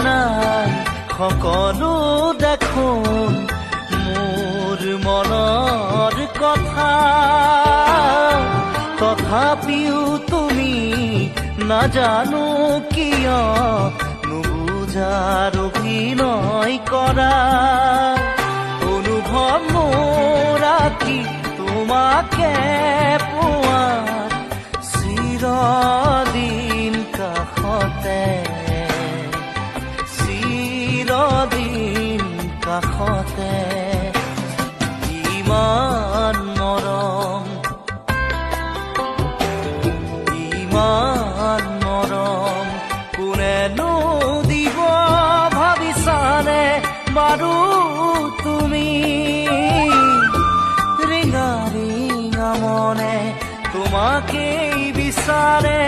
জানাই সকলো দেখোন মোৰ মনৰ কথা। তথাপিও তুমি নাজানো কিয় নুবুজাৰ অভিনয় কৰা। অনুভৱ মোৰ আঁকি তোমাকে পোৱা চিৰদিন কাষতে, চিৰদিন কাষতে। ইমান মৰম, ইমান মৰম কোনেনো দিব ভাবিছানে বাৰু তুমি? ৰিঙা ৰিঙা মনে তোমাকেই বিচাৰে